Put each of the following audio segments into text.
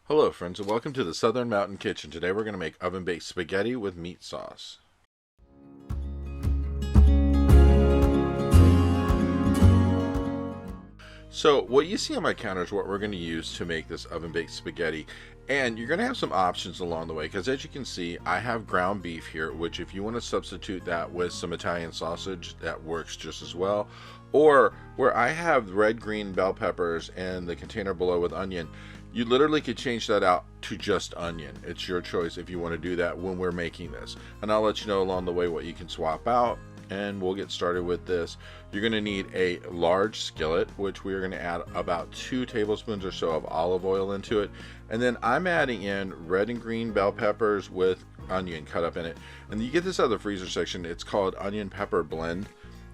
Hello friends and welcome to the Southern Mountain Kitchen. Today we're going to make oven-baked spaghetti with meat sauce. So what you see on my counter is what we're going to use to make this oven-baked spaghetti. And you're going to have some options along the way because as you can see I have ground beef here, which if you want to substitute that with some Italian sausage, that works just as well. Or where I have red, green bell peppers and the container below with onion, you literally could change that out to just onion. It's your choice if you want to do that when we're making this. And I'll let you know along the way what you can swap out. And we'll get started with this. You're going to need a large skillet, which we're going to add about 2 tablespoons or so of olive oil into it. And then I'm adding in red and green bell peppers with onion cut up in it. And you get this out of the freezer section. It's called onion pepper blend.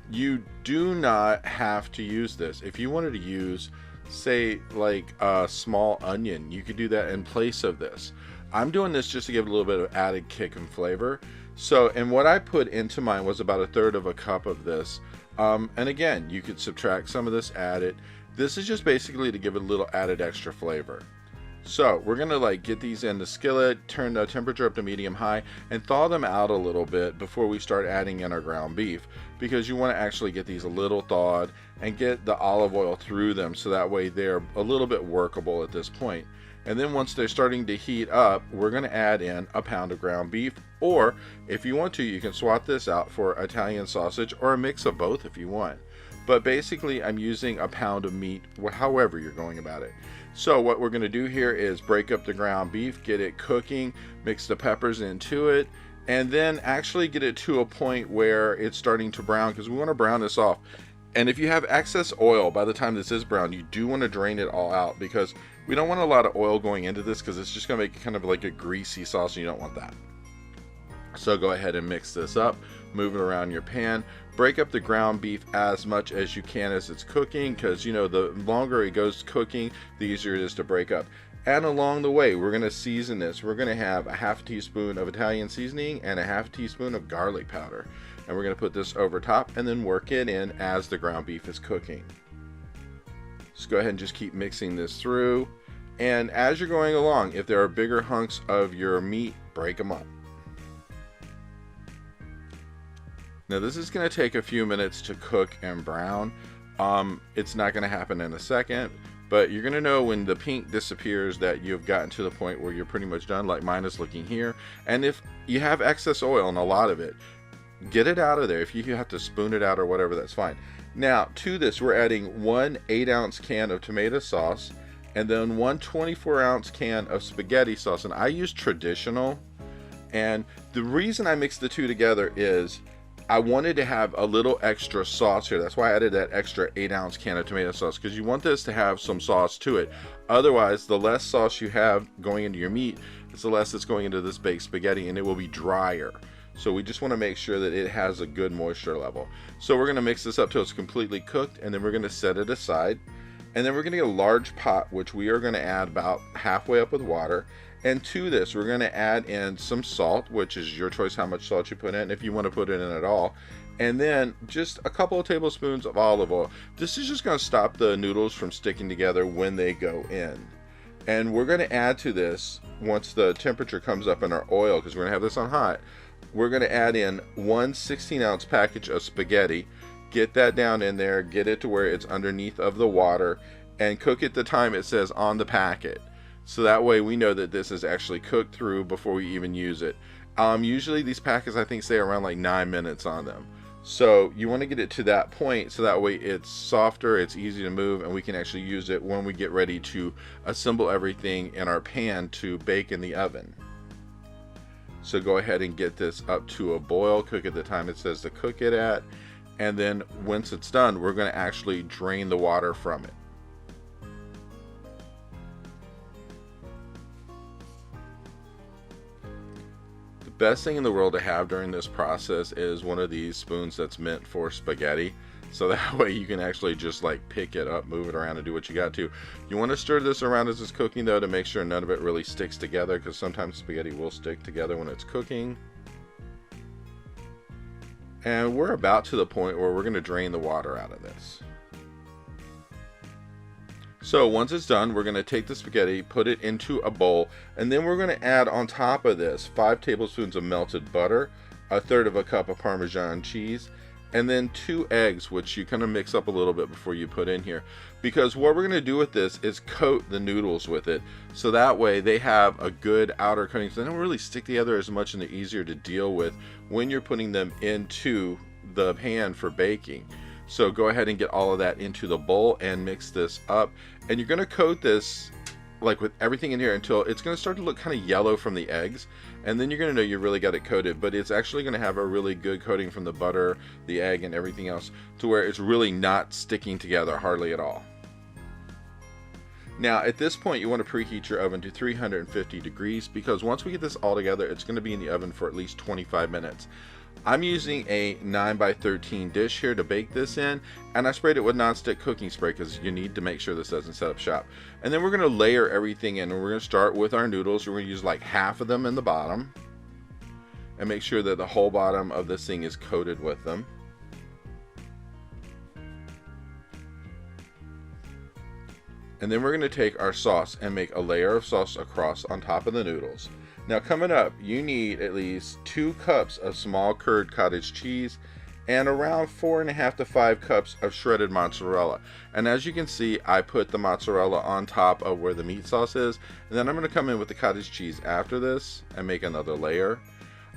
You do not have to use this. If you wanted to use, say, like a small onion, you could do that in place of this. I'm doing this just to give it a little bit of added kick and flavor. So, and what I put into mine was about 1/3 of a cup of this. And again, you could subtract some of this, add it. This is just basically to give it a little added extra flavor. So we're gonna get these in the skillet, turn the temperature up to medium high, and thaw them out a little bit before we start adding in our ground beef, because you want to actually get these a little thawed and get the olive oil through them so that way they're a little bit workable at this point. And then once they're starting to heat up, we're going to add in a pound of ground beef, or if you want to, you can swap this out for Italian sausage or a mix of both if you want. But basically I'm using a pound of meat, however you're going about it. So what we're going to do here is break up the ground beef, get it cooking, mix the peppers into it, and then actually get it to a point where it's starting to brown, because we want to brown this off. And if you have excess oil by the time this is brown, you do want to drain it all out, because we don't want a lot of oil going into this because it's just going to make it kind of like a greasy sauce and you don't want that. So go ahead and mix this up, move it around your pan, break up the ground beef as much as you can as it's cooking, because you know the longer it goes cooking, the easier it is to break up. And along the way, we're going to season this. We're going to have a 1/2 teaspoon of Italian seasoning and a 1/2 teaspoon of garlic powder. And we're going to put this over top and then work it in as the ground beef is cooking. Just go ahead and just keep mixing this through. And as you're going along, if there are bigger hunks of your meat, break them up. Now this is going to take a few minutes to cook and brown. It's not going to happen in a second, but you're going to know when the pink disappears that you've gotten to the point where you're pretty much done, like mine is looking here. And if you have excess oil, and a lot of it, get it out of there. If you have to spoon it out or whatever, that's fine. Now to this we're adding 1 8-ounce can of tomato sauce and then 1 24-ounce can of spaghetti sauce, and I use traditional. And the reason I mix the two together is I wanted to have a little extra sauce here. That's why I added that extra 8-ounce can of tomato sauce, because you want this to have some sauce to it. Otherwise, the less sauce you have going into your meat, it's the less it's going into this baked spaghetti, and it will be drier. So we just want to make sure that it has a good moisture level. So we're going to mix this up till it's completely cooked, and then we're going to set it aside. And then we're going to get a large pot, which we are going to add about halfway up with water. And to this, we're going to add in some salt, which is your choice how much salt you put in, if you want to put it in at all. And then just a couple of tablespoons of olive oil. This is just going to stop the noodles from sticking together when they go in. And we're going to add to this, once the temperature comes up in our oil, because we're going to have this on hot, we're going to add in 1 16-ounce package of spaghetti. Get that down in there, get it to where it's underneath of the water, and cook it the time it says on the packet. So that way we know that this is actually cooked through before we even use it. Usually these packets I think say around like 9 minutes on them. So you want to get it to that point so that way it's softer, it's easy to move, and we can actually use it when we get ready to assemble everything in our pan to bake in the oven. So go ahead and get this up to a boil, cook at the time it says to cook it at, and then once it's done, we're going to actually drain the water from it. The best thing in the world to have during this process is one of these spoons that's meant for spaghetti. So that way you can actually just pick it up, move it around, and do what you got to. You want to stir this around as it's cooking though, to make sure none of it really sticks together, because sometimes spaghetti will stick together when it's cooking. And we're about to the point where we're going to drain the water out of this. So once it's done, we're going to take the spaghetti, put it into a bowl, and then we're going to add on top of this 5 tablespoons of melted butter, a third of a cup of Parmesan cheese, and then 2 eggs, which you kind of mix up a little bit before you put in here. Because what we're going to do with this is coat the noodles with it, so that way they have a good outer coating, so they don't really stick together as much and they're easier to deal with when you're putting them into the pan for baking. So go ahead and get all of that into the bowl and mix this up, and you're going to coat this like with everything in here until it's going to start to look kind of yellow from the eggs, and then you're going to know you really got it coated. But it's actually going to have a really good coating from the butter, the egg, and everything else, to where it's really not sticking together hardly at all. Now at this point you want to preheat your oven to 350 degrees, because once we get this all together it's going to be in the oven for at least 25 minutes. I'm using a 9x13 dish here to bake this in, and I sprayed it with nonstick cooking spray because you need to make sure this doesn't set up shop. And then we're going to layer everything in, and we're going to start with our noodles. We're going to use like half of them in the bottom and make sure that the whole bottom of this thing is coated with them. And then we're going to take our sauce and make a layer of sauce across on top of the noodles. Now coming up, you need at least 2 cups of small curd cottage cheese and around 4.5 to 5 cups of shredded mozzarella. And as you can see, I put the mozzarella on top of where the meat sauce is, and then I'm going to come in with the cottage cheese after this and make another layer.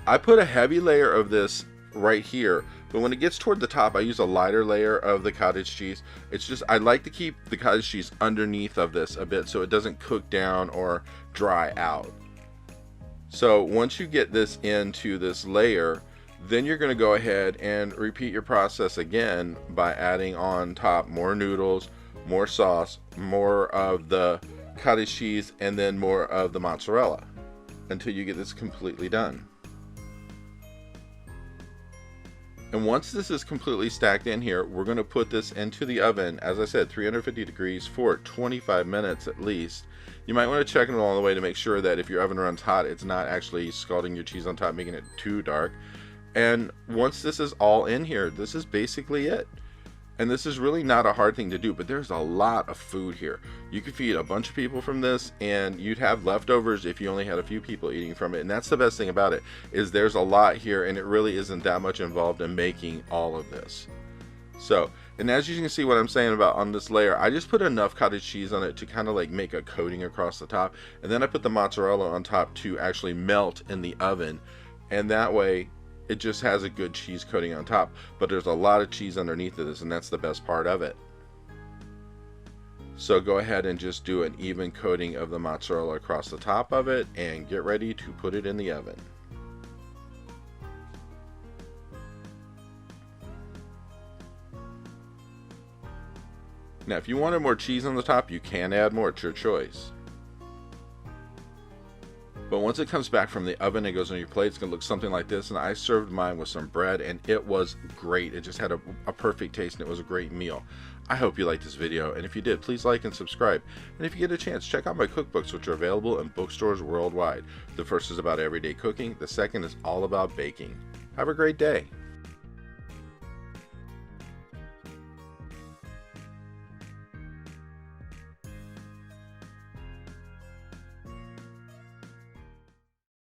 I put a heavy layer of this right here, but when it gets toward the top I use a lighter layer of the cottage cheese. It's just I like to keep the cottage cheese underneath of this a bit so it doesn't cook down or dry out. So once you get this into this layer, then you're going to go ahead and repeat your process again by adding on top more noodles, more sauce, more of the cottage cheese, and then more of the mozzarella until you get this completely done. And once this is completely stacked in here, we're going to put this into the oven, as I said, 350 degrees for 25 minutes at least. You might want to check it along the way to make sure that if your oven runs hot, it's not actually scalding your cheese on top, making it too dark. And once this is all in here, this is basically it. And this is really not a hard thing to do, but there's a lot of food here. You could feed a bunch of people from this, and you'd have leftovers if you only had a few people eating from it. And that's the best thing about it, is there's a lot here, and it really isn't that much involved in making all of this. So, and as you can see what I'm saying about on this layer, I just put enough cottage cheese on it to kind of like make a coating across the top, and then I put the mozzarella on top to actually melt in the oven, and that way it just has a good cheese coating on top. But there's a lot of cheese underneath of this, and that's the best part of it. So go ahead and just do an even coating of the mozzarella across the top of it and get ready to put it in the oven. Now if you wanted more cheese on the top, you can add more, it's your choice. But once it comes back from the oven and goes on your plate, it's going to look something like this. And I served mine with some bread, and it was great. It just had a perfect taste, and it was a great meal. I hope you liked this video, and if you did, please like and subscribe. And if you get a chance, check out my cookbooks, which are available in bookstores worldwide. The first is about everyday cooking. The second is all about baking. Have a great day.